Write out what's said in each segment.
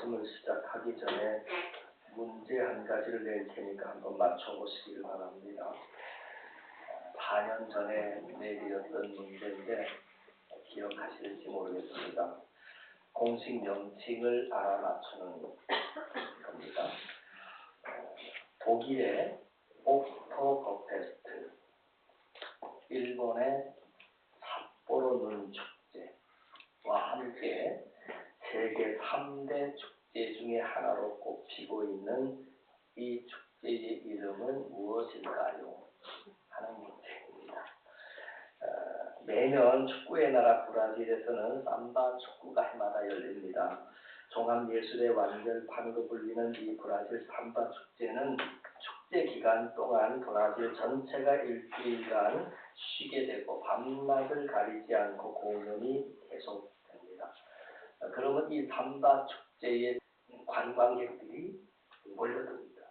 말씀을 시작하기 전에 문제 한 가지를 낼 테니까 한번 맞춰보시길 바랍니다. 4년 전에 내드렸던 문제인데 기억하실지 모르겠습니다. 공식 명칭을 알아맞추는 겁니다. 독일의 옥토버페스트, 일본의 삿포로 눈 축제와 함께 세계 3대 축제 중에 하나로 꼽히고 있는 이 축제의 이름은 무엇일까요? 하는 문제입니다. 매년 축구의 나라 브라질에서는 삼바 축구가 해마다 열립니다. 종합예술의 완결판으로 불리는 이 브라질 삼바 축제는 축제 기간 동안 브라질 전체가 일주일간 쉬게 되고 밤낮을 가리지 않고 공연이 계속됩니다. 그러면 이 삼바 축제에 관광객들이 몰려듭니다.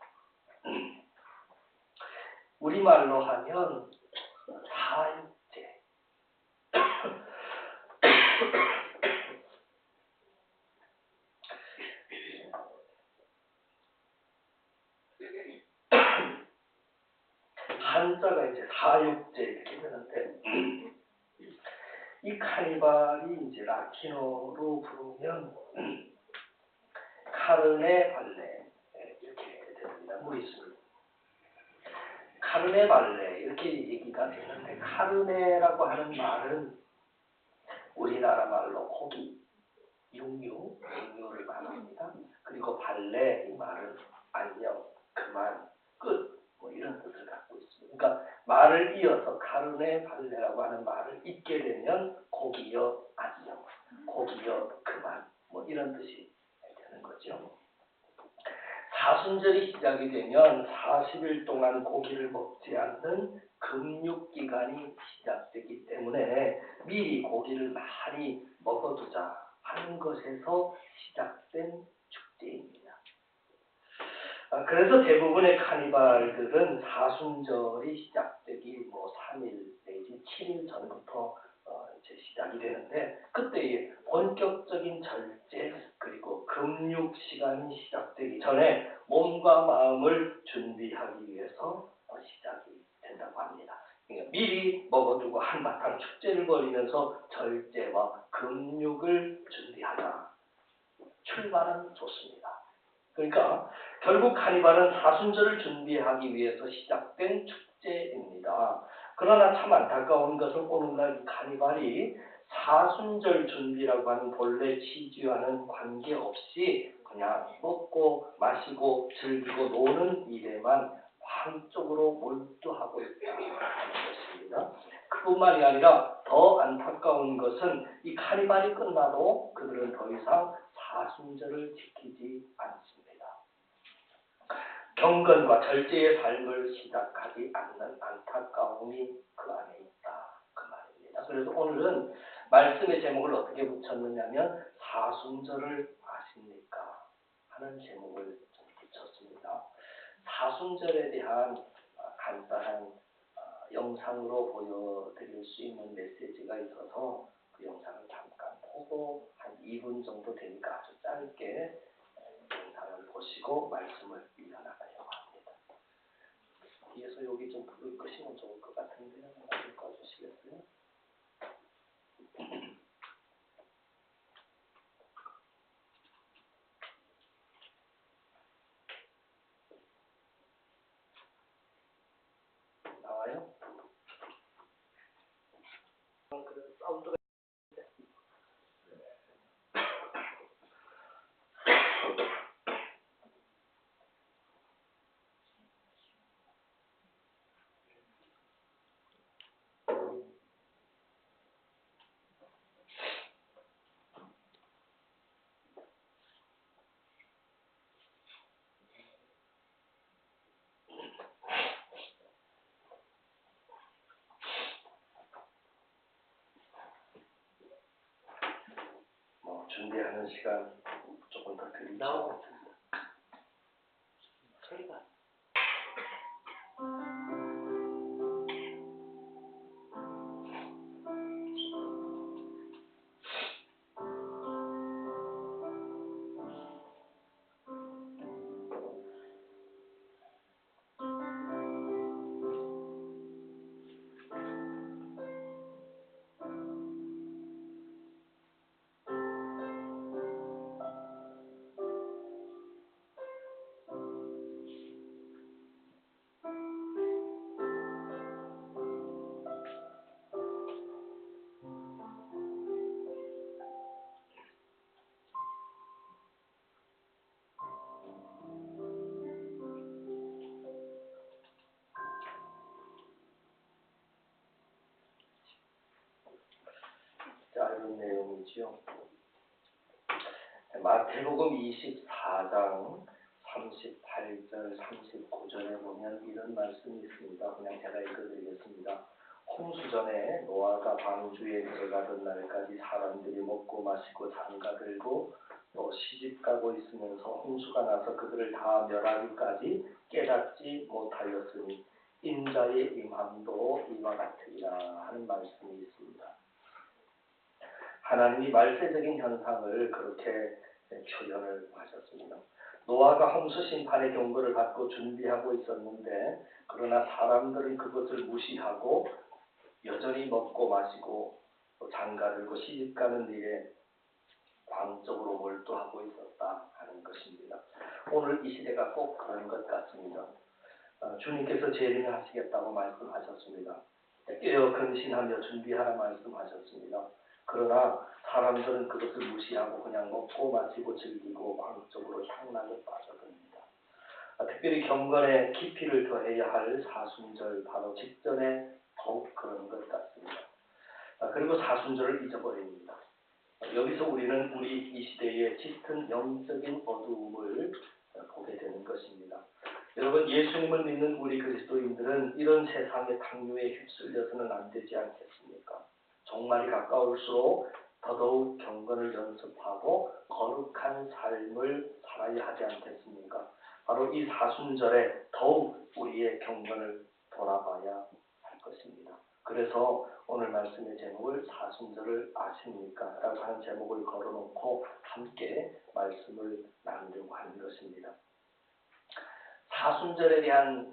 우리말로 하면 사육제. 한자가 이제 사육제 이렇게 되는데 이 카니발이 이제 라틴어로 부르면 카르네 발레 이렇게 됩니다. 무리수를. 카르네 발레 이렇게 얘기가 되는데 카르네라고 하는 말은 우리나라 말로 고기, 육류를 말합니다. 그리고 발레 이 말은 안녕, 그만, 끝 뭐 이런 뜻을 갖고 있습니다. 그러니까 말을 이어서 카르네 발레라고 하는 말을 잇게 되면 고기여 안녕, 고기여 그만 뭐 이런 뜻이 되는 거죠. 사순절이 시작이 되면 40일 동안 고기를 먹지 않는 금육기간이 시작되기 때문에 미리 고기를 많이 먹어두자 하는 것에서 시작된 축제입니다. 그래서 대부분의 카니발들은 사순절이 시작되기 3일 내지 7일 전부터 이제 시작이 되는데 그때의 본격적인 절제 그리고 금육 시간이 시작되기 전에 몸과 마음을 준비하기 위해서 시작이 된다고 합니다. 그러니까 미리 먹어두고 한바탕 축제를 벌이면서 절제와 금육을 준비하자. 출발은 좋습니다. 그러니까 결국 카니발은 사순절을 준비하기 위해서 시작된 축제입니다. 그러나 참 안타까운 것은 오늘날 이 카니발이 사순절 준비라고 하는 본래 취지와는 관계없이 그냥 먹고 마시고 즐기고 노는 일에만 한쪽으로 몰두하고 있다는 것입니다. 그뿐만이 아니라 더 안타까운 것은 이 카니발이 끝나도 그들은 더 이상 사순절을 지키지 않습니다. 경건과 절제의 삶을 시작하지 않는 안타까움이 그 안에 있다. 그 말입니다. 그래서 오늘은 말씀의 제목을 어떻게 붙였느냐면 사순절을 아십니까? 하는 제목을 좀 붙였습니다. 사순절에 대한 간단한 영상으로 보여드릴 수 있는 메시지가 있어서 그 영상을 잠깐 보고 한 2분 정도 되니까 아주 짧게 영상을 보시고 말씀을 이어나가려고 합니다. 뒤에서 여기 좀 불을 끄시면 좋을 것 같은데 불 꺼주시겠어요? 나와요? 그 사운드가 준비하는 시간 조금 더 드리죠. 소리가 하는 내용이지요. 마태복음 24장 38절 39절에 보면 이런 말씀이 있습니다. 그냥 제가 읽어드리겠습니다. 홍수전에 노아가 방주에 들어가던 날까지 사람들이 먹고 마시고 장가들고 또 시집가고 있으면서 홍수가 나서 그들을 다 멸하기까지 깨닫지 못하였으니 인자의 임함도 이와 같으리라 하는 말씀이 있습니다. 하나님이 말세적인 현상을 그렇게 표현을 하셨습니다. 노아가 홍수 심판의 경고를 받고 준비하고 있었는데 그러나 사람들은 그것을 무시하고 여전히 먹고 마시고 또 장가들고 시집가는 일에 광적으로 몰두하고 있었다 하는 것입니다. 오늘 이 시대가 꼭 그런 것 같습니다. 주님께서 재림하시겠다고 말씀하셨습니다. 깨어 근신하며 준비하라 말씀하셨습니다. 그러나 사람들은 그것을 무시하고 그냥 먹고 마시고 즐기고 광적으로 향락에 빠져듭니다. 특별히 경건의 깊이를 더해야 할 사순절 바로 직전에 더욱 그런 것 같습니다. 그리고 사순절을 잊어버립니다. 여기서 우리는 우리 이 시대의 짙은 영적인 어두움을 보게 되는 것입니다. 여러분, 예수님을 믿는 우리 그리스도인들은 이런 세상의 탕류에 휩쓸려서는 안 되지 않겠습니까? 종말이 가까울수록 더더욱 경건을 연습하고 거룩한 삶을 살아야 하지 않겠습니까? 바로 이 사순절에 더욱 우리의 경건을 돌아봐야 할 것입니다. 그래서 오늘 말씀의 제목을 사순절을 아십니까? 라고 하는 제목을 걸어놓고 함께 말씀을 나누려고 하는 것입니다. 사순절에 대한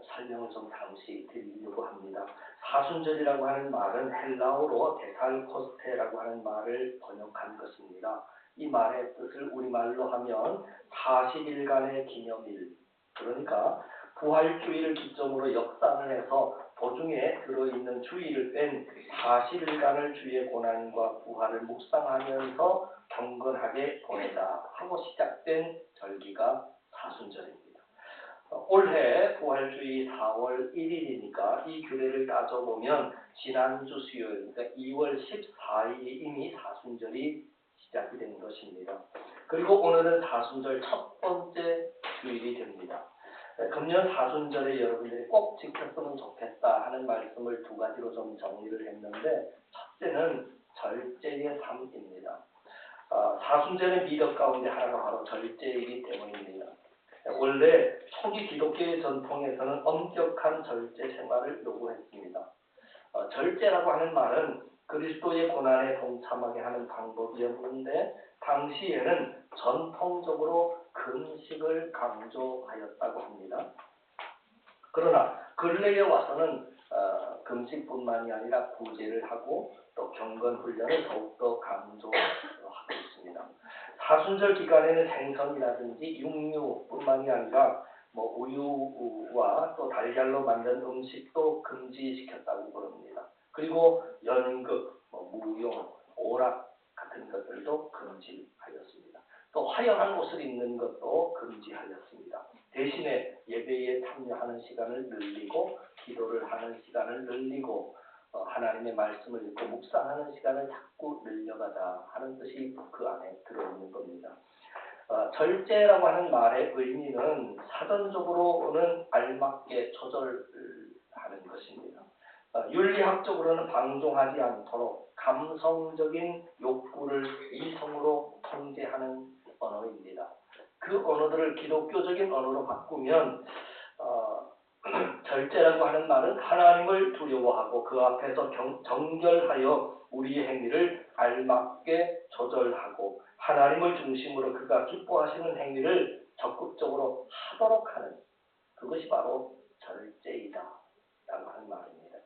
설명을 좀 잠시 드리려고 합니다. 사순절이라고 하는 말은 헬라어로 데살코스테라고 하는 말을 번역한 것입니다. 이 말의 뜻을 우리말로 하면 40일간의 기념일, 그러니까 부활주의를 기점으로 역산을 해서 도중에 들어있는 주일을 뺀 40일간을 주의 고난과 부활을 묵상하면서 경건하게 보내자 하고 시작된 절기가 사순절입니다. 올해 부활주의 4월 1일이니까 이 규례를 따져보면 지난주 수요일, 그러니까 2월 14일이 이미 사순절이 시작이 된 것입니다. 그리고 오늘은 사순절 첫 번째 주일이 됩니다. 금년 사순절에 여러분들이 꼭 지켰으면 좋겠다 하는 말씀을 두 가지로 좀 정리를 했는데, 첫째는 절제의 삶입니다. 사순절의 미덕 가운데 하나가 바로 절제이기 때문입니다. 원래 초기 기독교의 전통에서는 엄격한 절제 생활을 요구했습니다. 절제라고 하는 말은 그리스도의 고난에 동참하게 하는 방법이었는데 당시에는 전통적으로 금식을 강조하였다고 합니다. 그러나 근래에 와서는 금식뿐만이 아니라 구제를 하고 또 경건 훈련을 더욱더 강조하고 있습니다. 사순절 기간에는 생선이라든지 육류뿐만이 아니라 우유와 또 달걀로 만든 음식도 금지시켰다고 그럽니다. 그리고 연극, 무용, 오락 같은 것들도 금지하였습니다. 또 화려한 옷을 입는 것도 금지하였습니다. 대신에 예배에 참여하는 시간을 늘리고 기도를 하는 시간을 늘리고 하나님의 말씀을 읽고 묵상하는 시간을 자꾸 늘려가자 하는 뜻이 그 안에 들어있는 겁니다. 절제라고 하는 말의 의미는 사전적으로는 알맞게 조절하는 것입니다. 윤리학적으로는 방종하지 않도록 감성적인 욕구를 이성으로 통제하는 언어입니다. 그 언어들을 기독교적인 언어로 바꾸면 절제라고 하는 말은 하나님을 두려워하고 그 앞에서 정결하여 우리의 행위를 알맞게 조절하고 하나님을 중심으로 그가 기뻐하시는 행위를 적극적으로 하도록 하는, 그것이 바로 절제이다 라고 하는 말입니다.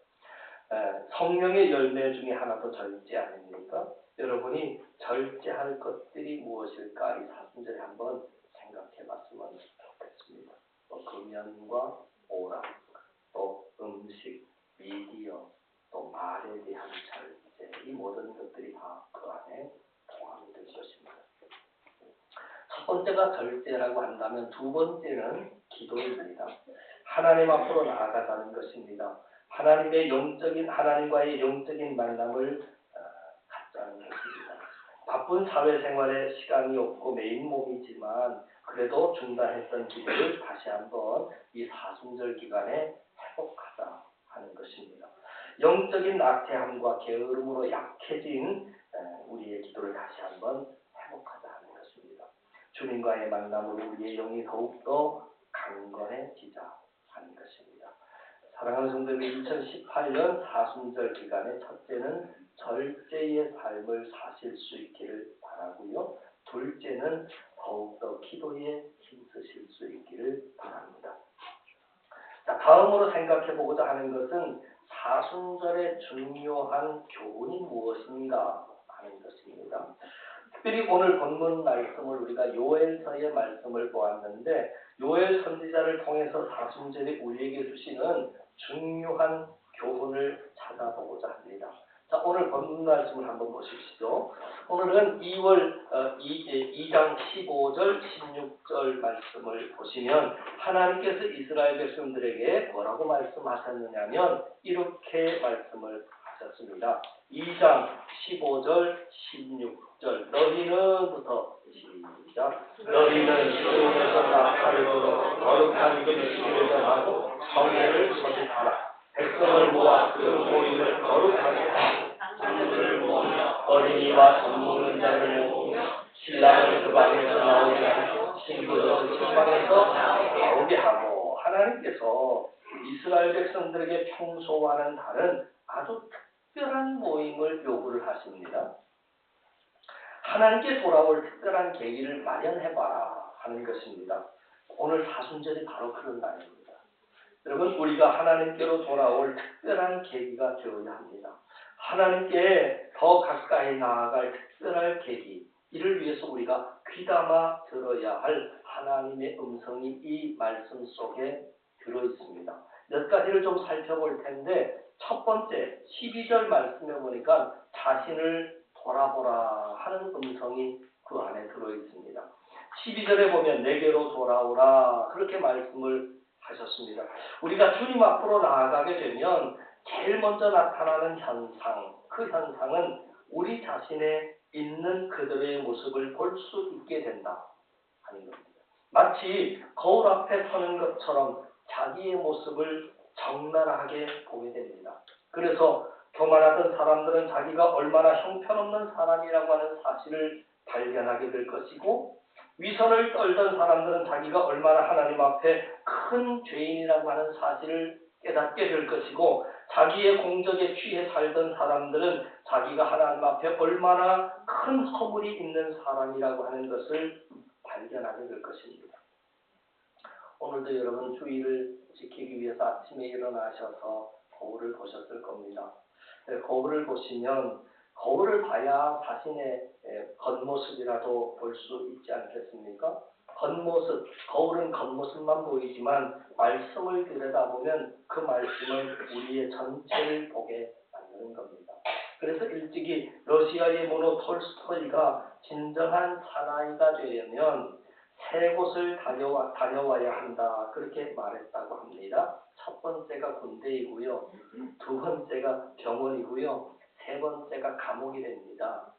성령의 열매 중에 하나도 절제 아닙니까? 여러분이 절제할 것들이 무엇일까? 이 사순절에 한번 생각해 봤으면 좋겠습니다. 금연과 오락, 또 음식, 미디어, 또 말에 대한 절제, 이 모든 것들이 다 그 안에 포함이 될 것입니다. 첫 번째가 절제라고 한다면 두 번째는 기도입니다. 하나님 앞으로 나아가자는 것입니다. 하나님과의 영적인 만남을 갖자는 바쁜 사회생활에 시간이 없고 매인 몸이지만 그래도 중단했던 기도를 다시 한번 이 사순절 기간에 회복하자 하는 것입니다. 영적인 나태함과 게으름으로 약해진 우리의 기도를 다시 한번 회복하자 하는 것입니다. 주님과의 만남으로 우리의 영이 더욱더 강건해지자 하는 것입니다. 사랑하는 성도들, 2018년 사순절 기간의 첫째는 절제의 삶을 사실 수 있기를 바라고요. 둘째는 더욱더 기도에 힘쓰실 수 있기를 바랍니다. 자, 다음으로 생각해 보고자 하는 것은 사순절의 중요한 교훈이 무엇인가 하는 것입니다. 특별히 오늘 본문 말씀을 우리가 요엘서의 말씀을 보았는데 요엘 선지자를 통해서 사순절이 우리에게 주시는 중요한 교훈을 찾아보고자 합니다. 자, 오늘 본문 말씀을 한번 보십시오. 오늘은 2장 15절 16절 말씀을 보시면 하나님께서 이스라엘 백성들에게 뭐라고 말씀하셨느냐면 이렇게 말씀을 하셨습니다. 2장 15절 16절 너희는부터 시작. 너희는 시온에서 나팔을 불어 거룩한 금식을 전하고 성회를 소집하라. 백성을 모아 그 모임을 거룩하게 하고 장로들을 모으며 어린이와 젖 먹는 자를 모으며 신랑을 그 방에서 나오게 하고 신부도 그 방에서 나오게 하고 하나님께서 이스라엘 백성들에게 평소와는 다른 아주 특별한 모임을 요구를 하십니다. 하나님께 돌아올 특별한 계기를 마련해봐라 하는 것입니다. 오늘 사순절이 바로 그런 날입니다. 여러분, 우리가 하나님께로 돌아올 특별한 계기가 되어야 합니다. 하나님께 더 가까이 나아갈 특별한 계기, 이를 위해서 우리가 귀담아 들어야 할 하나님의 음성이 이 말씀 속에 들어있습니다. 몇 가지를 좀 살펴볼 텐데 첫 번째 12절 말씀에 보니까 자신을 돌아보라 하는 음성이 그 안에 들어있습니다. 12절에 보면 내게로 돌아오라 그렇게 말씀을 하셨습니다. 우리가 주님 앞으로 나아가게 되면 제일 먼저 나타나는 현상, 그 현상은 우리 자신의 있는 그들의 모습을 볼 수 있게 된다 하는 겁니다. 마치 거울 앞에 서는 것처럼 자기의 모습을 적나라하게 보게 됩니다. 그래서 교만하던 사람들은 자기가 얼마나 형편없는 사람이라고 하는 사실을 발견하게 될 것이고 위선을 떨던 사람들은 자기가 얼마나 하나님 앞에 큰 죄인이라고 하는 사실을 깨닫게 될 것이고 자기의 공적에 취해 살던 사람들은 자기가 하나님 앞에 얼마나 큰 허물이 있는 사람이라고 하는 것을 발견하게 될 것입니다. 오늘도 여러분 주의를 지키기 위해서 아침에 일어나셔서 거울을 보셨을 겁니다. 거울을 보시면 거울을 봐야 자신의 겉모습이라도 볼 수 있지 않겠습니까? 겉모습, 거울은 겉모습만 보이지만 말씀을 들여다보면 그 말씀은 우리의 전체를 보게 만드는 겁니다. 그래서 일찍이 러시아의 모노 톨스토이가 진정한 사나이가 되려면 세 곳을 다녀와야 한다 그렇게 말했다고 합니다. 첫 번째가 군대이고요. 두 번째가 병원이고요. 세 번째가 감옥이 됩니다.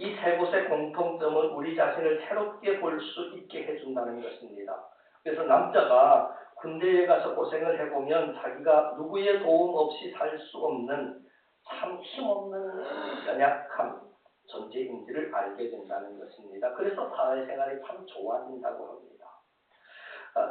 이 세 곳의 공통점은 우리 자신을 새롭게 볼 수 있게 해준다는 것입니다. 그래서 남자가 군대에 가서 고생을 해보면 자기가 누구의 도움 없이 살 수 없는 참 힘없는 연약한 존재인지를 알게 된다는 것입니다. 그래서 사회생활이 참 좋아진다고 합니다.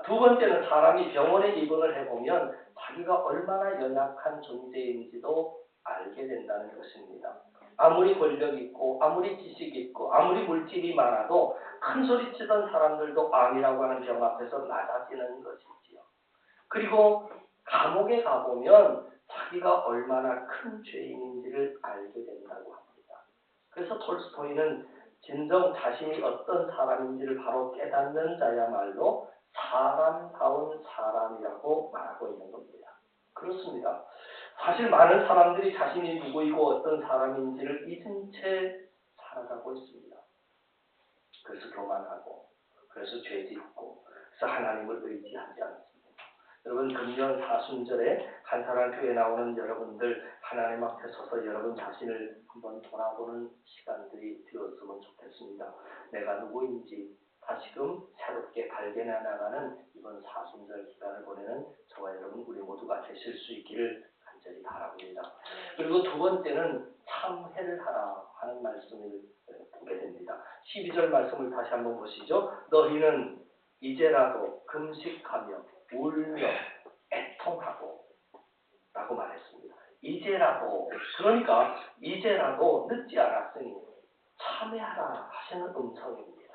두 번째는 사람이 병원에 입원을 해보면 자기가 얼마나 연약한 존재인지도 알게 된다는 것입니다. 아무리 권력 있고 아무리 지식 있고 아무리 물질이 많아도 큰 소리 치던 사람들도 암이라고 하는 병 앞에서 낮아지는 것이지요. 그리고 감옥에 가보면 자기가 얼마나 큰 죄인인지를 알게 된다고 합니다. 그래서 톨스토이는 진정 자신이 어떤 사람인지를 바로 깨닫는 자야말로 사람다운 사람이라고 말하고 있는 겁니다. 그렇습니다. 사실 많은 사람들이 자신이 누구이고 어떤 사람인지를 잊은 채 살아가고 있습니다. 그래서 교만하고, 그래서 죄짓고, 그래서 하나님을 의지하지 않습니다. 여러분 금년 사순절에 한사랑 교회 나오는 여러분들 하나님 앞에 서서 여러분 자신을 한번 돌아보는 시간들이 되었으면 좋겠습니다. 내가 누구인지 다시금 새롭게 발견해 나가는 이번 사순절 기간을 보내는 저와 여러분 우리 모두가 되실 수 있기를 간절히 바랍니다. 그리고 두 번째는 참회를 하라 하는 말씀을 보게 됩니다. 12절 말씀을 다시 한번 보시죠. 너희는 이제라도 금식하며 울며 애통하고 라고 말했습니다. 이제라도, 그러니까 이제라도 늦지 않았으니 참회하라 하시는 음성입니다.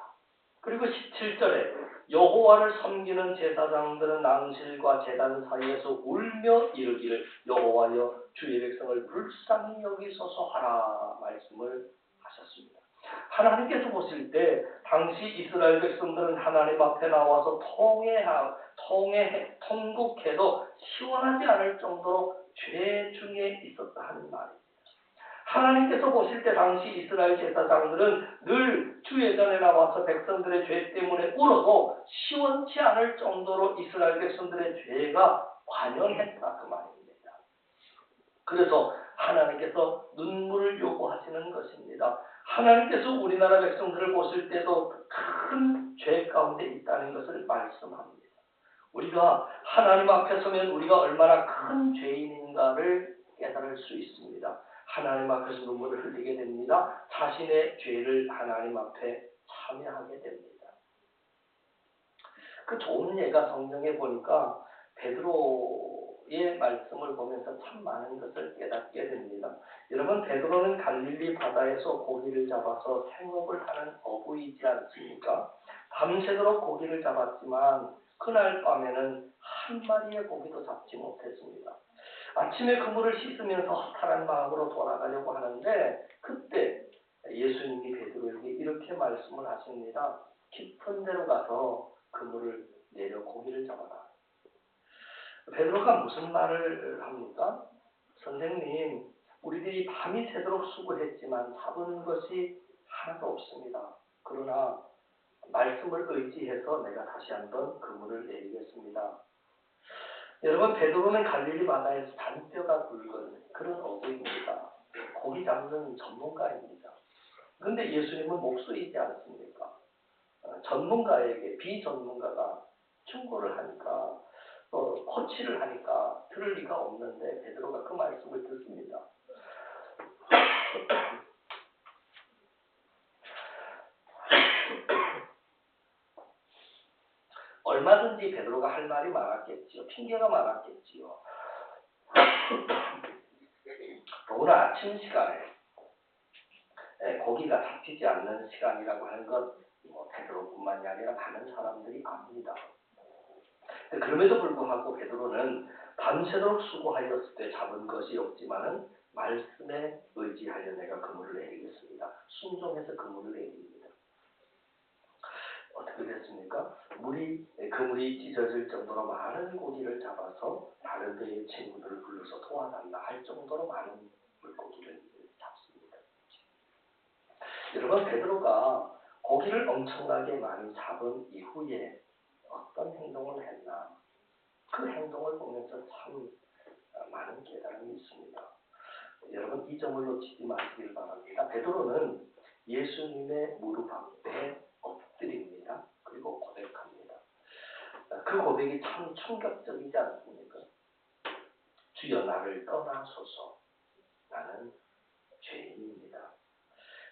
그리고 17절에 여호와를 섬기는 제사장들은 낭실과 제단 사이에서 울며 이르기를 여호와여 주의 백성을 불쌍히 여기소서 하라 말씀을 하셨습니다. 하나님께서 보실 때 당시 이스라엘 백성들은 하나님 앞에 나와서 통곡해도 시원하지 않을 정도로 죄 중에 있었다 하는 말입니다. 하나님께서 보실 때 당시 이스라엘 제사장들은 늘 주의 전에 나와서 백성들의 죄 때문에 울어도 시원치 않을 정도로 이스라엘 백성들의 죄가 관영했다 그 말입니다. 그래서 하나님께서 눈물을 요구하시는 것입니다. 하나님께서 우리나라 백성들을 보실 때도 큰 죄 가운데 있다는 것을 말씀합니다. 우리가 하나님 앞에 서면 우리가 얼마나 큰 죄인인가를 깨달을 수 있습니다. 하나님 앞에서 눈물을 흘리게 됩니다. 자신의 죄를 하나님 앞에 참여하게 됩니다. 그 좋은 예가 성경에 보니까 베드로의 말씀을 보면서 참 많은 것을 깨닫게 됩니다. 여러분 베드로는 갈릴리 바다에서 고기를 잡아서 생업을 하는 어부이지 않습니까? 밤새도록 고기를 잡았지만 그날 밤에는 한 마리의 고기도 잡지 못했습니다. 아침에 그물을 씻으면서 허탈한 마음으로 돌아가려고 하는데 그때 예수님이 베드로에게 이렇게 말씀을 하십니다. 깊은 데로 가서 그물을 내려 고기를 잡아라. 베드로가 무슨 말을 합니까? 선생님, 우리들이 밤이 새도록 수고했지만 잡은 것이 하나도 없습니다. 그러나 말씀을 의지해서 내가 다시 한번 그물을 내리겠습니다. 여러분 베드로는 갈릴리 바다에서 잔뼈가 굵은 그런 어부입니다. 고기 잡는 전문가입니다. 그런데 예수님은 목수이지 않습니까? 전문가에게 비전문가가 충고를 하니까 코치를 하니까 들을 리가 없는데 베드로가 그 말씀을 듣습니다. 얼마든지 베드로가 할 말이 많았겠지요. 핑계가 많았겠지요. 더구나 아침 시간에 고기가 잡히지 않는 시간이라고 하는 것 베드로뿐만이 아니라 많은 사람들이 압니다. 그럼에도 불구하고 베드로는 밤새도록 수고하였을 때 잡은 것이 없지만은 말씀에 의지하여 내가 그물을 내리겠습니다. 순종해서 그물을 내립니다. 어떻게 됐습니까? 그물이 찢어질 정도로 많은 고기를 잡아서 다른 배의 친구들을 불러서 도와달라 할 정도로 많은 물고기를 잡습니다. 여러분 베드로가 고기를 엄청나게 많이 잡은 이후에 어떤 행동을 했나? 그 행동을 보면서 참 많은 깨달음이 있습니다. 여러분 이 점을 놓치지 마시길 바랍니다. 베드로는 예수님의 무릎 앞에 엎드립니다. 그리고 고백합니다. 그 고백이 참 충격적이지 않습니까? 주여 나를 떠나소서. 나는 죄인입니다.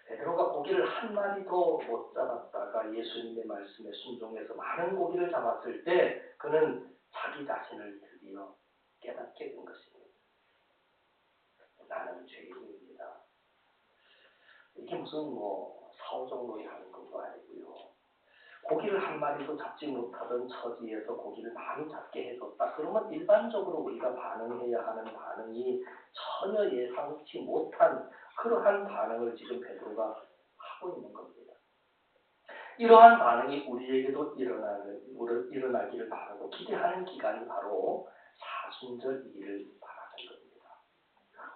베드로가 고기를 한 마리도 못 잡았다가 예수님의 말씀에 순종해서 많은 고기를 잡았을 때 그는 자기 자신을 드디어 깨닫게 된 것입니다. 나는 죄인입니다. 이게 무슨 사오정놀이 하는 것도 아니고요. 고기를 한 마리도 잡지 못하던 처지에서 고기를 많이 잡게 해줬다. 그러면 일반적으로 우리가 반응해야 하는 반응이 전혀 예상치 못한 그러한 반응을 지금 베드로가 하고 있는 겁니다. 이러한 반응이 우리에게도 일어나기를 바라고 기대하는 기간이 바로 사순절이기를 바라는 겁니다.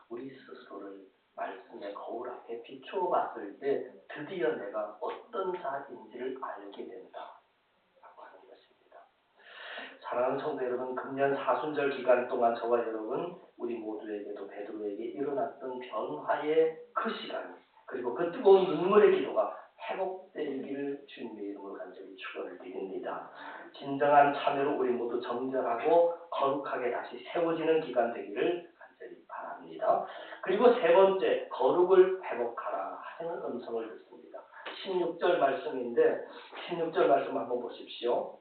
우리 스스로를 말씀의 거울 앞에 비추어 봤을 때 드디어 내가 어떤 자인지를 알게 된다 라고 하는 것입니다. 사랑하는 성도 여러분, 금년 사순절 기간 동안 저와 여러분, 우리 모두에게도 베드로에게 일어났던 변화의 그 시간, 그리고 그 뜨거운 눈물의 기도가 회복되기를 주님의 이름으로 간절히 축원을 드립니다. 진정한 참여로 우리 모두 정결하고 거룩하게 다시 세워지는 기간 되기를 간절히 바랍니다. 그리고 세 번째, 거룩을 회복하라 하는 음성을 듣습니다. 16절 말씀인데 16절 말씀 한번 보십시오.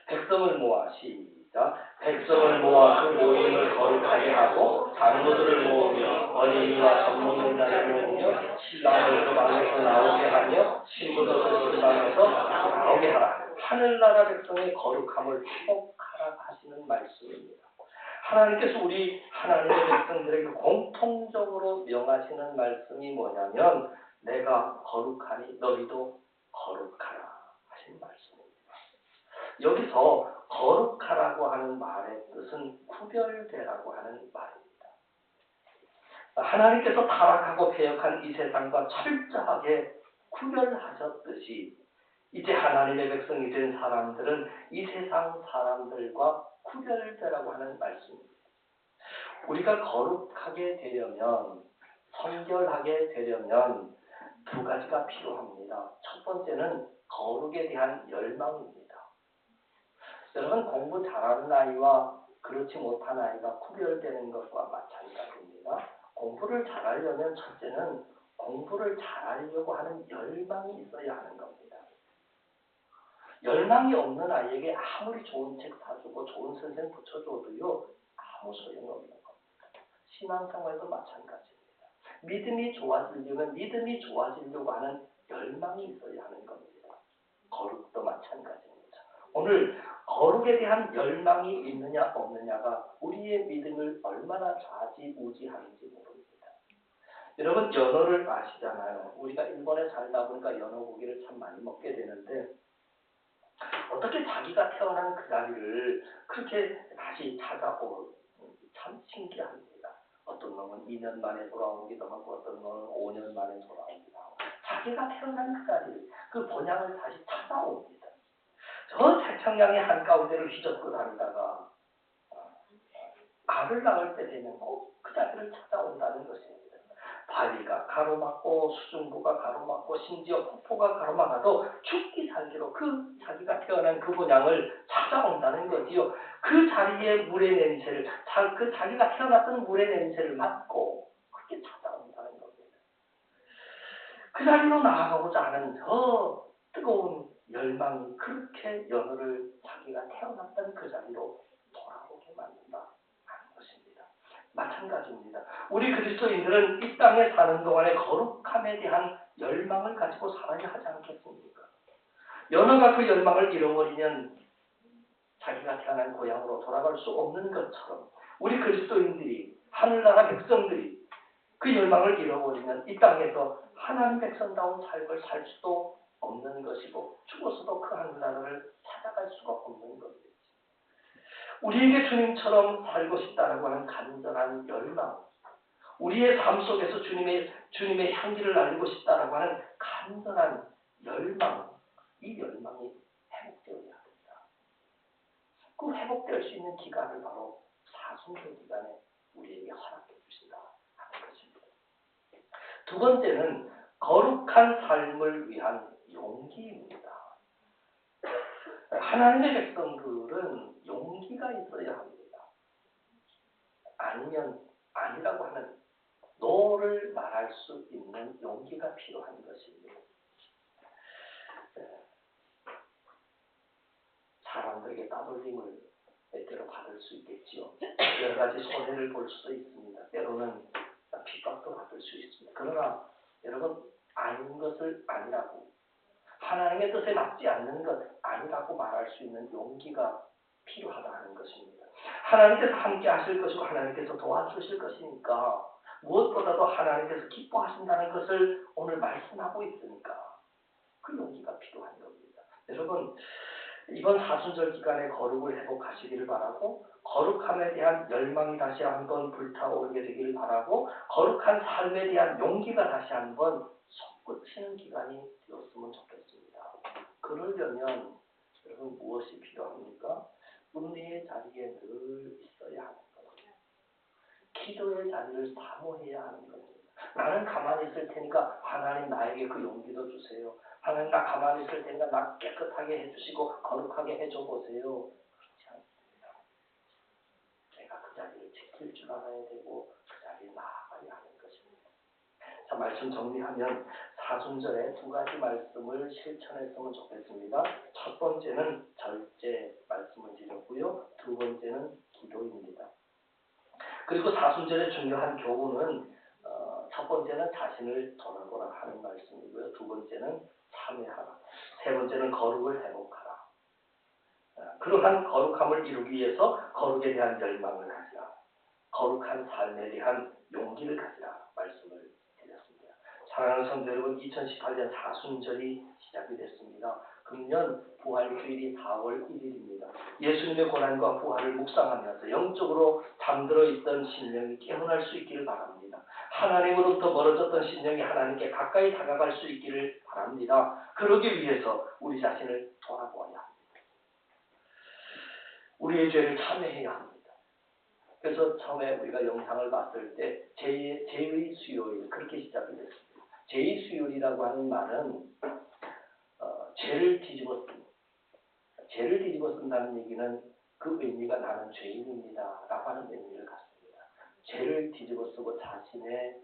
백성을 모아 시작. 백성을 모아 그 모임을 거룩하게 하고 장로들을 모으며 어린이와 전문인단을 모으며 신랑을 그 방에서 나오게 하며 신부도 그 신방에서 나오게 하라. 하늘나라 백성의 거룩함을 회복하라 하시는 말씀입니다. 하나님께서 우리 하나님의 백성들에게 공통적으로 명하시는 말씀이 뭐냐면 내가 거룩하니 너희도 거룩하라 하신 말씀입니다. 여기서 거룩하라고 하는 말의 뜻은 구별되라고 하는 말입니다. 하나님께서 타락하고 패역한 이 세상과 철저하게 구별하셨듯이 이제 하나님의 백성이 된 사람들은 이 세상 사람들과 구별되라고 하는 말씀입니다. 우리가 거룩하게 되려면, 성결하게 되려면 두 가지가 필요합니다. 첫 번째는 거룩에 대한 열망입니다. 여러분, 공부 잘하는 아이와 그렇지 못한 아이가 구별되는 것과 마찬가지입니다. 공부를 잘하려면 첫째는 공부를 잘하려고 하는 열망이 있어야 하는 겁니다. 열망이 없는 아이에게 아무리 좋은 책 사주고 좋은 선생 붙여줘도요 아무 소용없는 겁니다. 신앙생활도 마찬가지입니다. 믿음이 좋아지려면 믿음이 좋아지려고 하는 열망이 있어야 하는 겁니다. 거룩도 마찬가지입니다. 오늘 거룩에 대한 열망이 있느냐 없느냐가 우리의 믿음을 얼마나 좌지우지하는지 모릅니다. 여러분, 연어를 아시잖아요. 우리가 일본에 살다 보니까 연어 고기를 참 많이 먹게 되는데 어떻게 자기가 태어난 그 자리를 그렇게 다시 찾아오고 참 신기합니다. 어떤 놈은 2년 만에 돌아오기도 하고 어떤 놈은 5년 만에 돌아오기도 하고 자기가 태어난 그 자리를, 그 본향을 다시 찾아옵니다. 저 태평양의 한가운데를 휘젓고 다니다가 알을 낳을 때 되면 꼭 그 자리를 찾아온다는 것입니다. 바위가 가로막고 수중부가 가로막고 심지어 폭포가 가로막아도 죽기 살기로 그 자기가 태어난 그 본향을 찾아온다는 거지요. 그 자리의 물의 냄새를, 그 자기가 태어났던 물의 냄새를 맡고 그렇게 찾아온다는 겁니다. 그 자리로 나아가고자 하는 저 뜨거운 열망이 그렇게 연어를 자기가 태어났던 그 자리로 돌아오게 만든다 하는 것입니다. 마찬가지입니다. 우리 그리스도인들은 이 땅에 사는 동안에 거룩함에 대한 열망을 가지고 살아야 하지 않겠습니까? 연어가 그 열망을 잃어버리면 자기가 태어난 고향으로 돌아갈 수 없는 것처럼 우리 그리스도인들이, 하늘나라 백성들이 그 열망을 잃어버리면 이 땅에서 하나님 백성다운 삶을 살 수도 없는 것이고 죽어서도 그 하늘나라를 찾아갈 수가 없는 겁니다. 우리에게 주님처럼 살고 싶다라고 하는 간절한 열망, 우리의 삶 속에서 주님의 향기를 알리고 싶다라고 하는 간절한 열망, 이 열망이 회복되어야 합니다. 그 회복될 수 있는 기간을 바로 사순절 기간에 우리에게 허락해 주신다 하는 것입니다. 두 번째는 거룩한 삶을 위한 용기입니다. 하나님의 백성들은 용기가 있어야 합니다. 아니면 아니라고 하는 노를 말할 수 있는 용기가 필요한 것입니다. 사람들에게 따돌림을 때때로 받을 수 있겠지요. 여러 가지 손해를 볼 수도 있습니다. 때로는 핍박도 받을 수 있습니다. 그러나 여러분, 아닌 것을 아니라고, 하나님의 뜻에 맞지 않는 것 아니라고 말할 수 있는 용기가 필요하다는 것입니다. 하나님께서 함께 하실 것이고 하나님께서 도와주실 것이니까 무엇보다도 하나님께서 기뻐하신다는 것을 오늘 말씀하고 있으니까 그 용기가 필요한 겁니다. 여러분, 이번 사순절 기간에 거룩을 회복하시기를 바라고 거룩함에 대한 열망이 다시 한번 불타오르게 되기를 바라고 거룩한 삶에 대한 용기가 다시 한번 솟구치는 기간이 되었으면 좋겠습니다. 그러려면 여러분 무엇이 필요합니까? 은혜의 자리에 늘 있어야 하는 겁니다. 기도의 자리를 사모해야 하는 겁니다. 나는 가만히 있을 테니까 하나님 나에게 그 용기도 주세요. 하나님 나 가만히 있을 테니까 나 깨끗하게 해주시고 거룩하게 해줘 보세요. 그렇지 않습니다. 내가 그 자리를 지킬 줄 알아야 되고 그 자리에 나아가야 하는 것입니다. 자, 말씀 정리하면 사순절에 두 가지 말씀을 실천했으면 좋겠습니다. 첫 번째는 절제 말씀을 드렸고요. 두 번째는 기도입니다. 그리고 사순절의 중요한 교훈은 첫 번째는 자신을 돌아보라 하는 말씀이고요. 두 번째는 참회하라. 세 번째는 거룩을 회복하라. 그러한 거룩함을 이루기 위해서 거룩에 대한 열망을 가지라. 거룩한 삶에 대한 용기를 가지라 말씀을 드렸습니다. 사랑하는 성도 여러분, 2018년 사순절이 시작이 됐습니다. 금년 부활주일이 4월 1일입니다. 예수님의 고난과 부활을 묵상하면서 영적으로 잠들어 있던 심령이 깨어날 수 있기를 바랍니다. 하나님으로부터 멀어졌던 심령이 하나님께 가까이 다가갈 수 있기를 바랍니다. 그러기 위해서 우리 자신을 돌아보아야 합니다. 우리의 죄를 참회해야 합니다. 그래서 처음에 우리가 영상을 봤을 때 죄의 수요일 그렇게 시작이 됐습니다. 죄의 수요일이라고 하는 말은 죄를 뒤집어 씁니다. 죄를 뒤집어 쓴다는 얘기는 그 의미가 나는 죄인입니다 라고 하는 의미를 갖습니다. 죄를 뒤집어 쓰고 자신의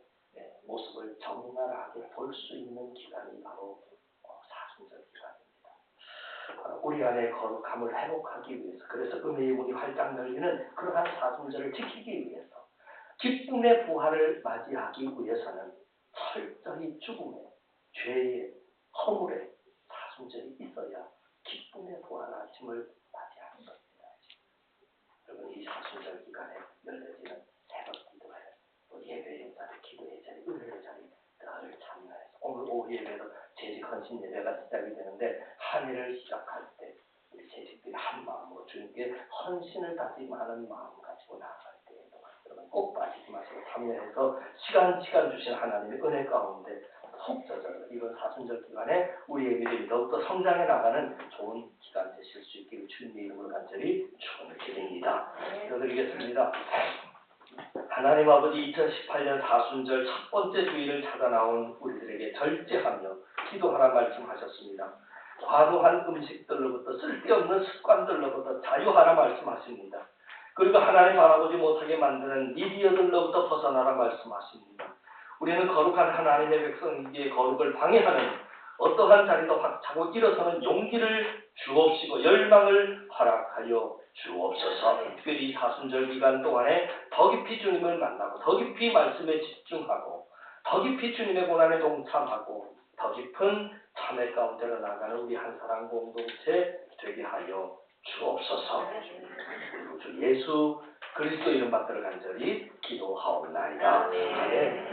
모습을 적나라하게 볼 수 있는 기간이 바로 사순절 기간입니다. 우리 안에 거룩함을 회복하기 위해서, 그래서 은혜의 문이 활짝 열리는 그러한 사순절을 지키기 위해서, 기쁨의 부활을 맞이하기 위해서는 철저히 죽음의 죄의 허물의 사순절이 있어야 기쁨의 부활 아침을 맞이하는 겁니다. 여러분, 이 사순절 기간에 열려지는 새벽 기도회, 예배의 자리, 기도의 자리, 은혜의 자리 늘 참여해서 오늘 오후 예배도 재직 헌신 예배가 시작이 되는데 한 해를 시작할 때 우리 재직들이 한 마음으로 주님께 헌신을 다짐하는 마음 가지고 나아갈 때에도 여러분 꼭 빠지지 마시고 참여해서 시간 주신 하나님의 은혜 가운데 속 젖어서 이번 사순절 기간에 우리의 믿음이 더욱더 성장해 나가는 좋은 기간 되실 수 있기를 주님의 이름으로 간절히 축원을 드립니다. 기도드리겠습니다. 하나님 아버지, 2018년 사순절 첫 번째 주일을 찾아 나온 우리들에게 절제하며 기도하라 말씀하셨습니다. 과도한 음식들로부터 쓸데없는 습관들로부터 자유하라 말씀하십니다. 그리고 하나님 바라보지 못하게 만드는 미디어들로부터 벗어나라 말씀하십니다. 우리는 거룩한 하나님의 백성에게 거룩을 방해하는 어떠한 자리도 박차고 일어서는 용기를 주옵시고 열망을 허락하여 주옵소서. 특별히 사순절 기간 동안에 더 깊이 주님을 만나고 더 깊이 말씀에 집중하고 더 깊이 주님의 고난에 동참하고 더 깊은 참회 가운데로 나가는 우리 한사람 공동체 되게 하여 주옵소서. 주 예수 그리스도 이름 받들어 간절히 기도하옵나이다. 아멘.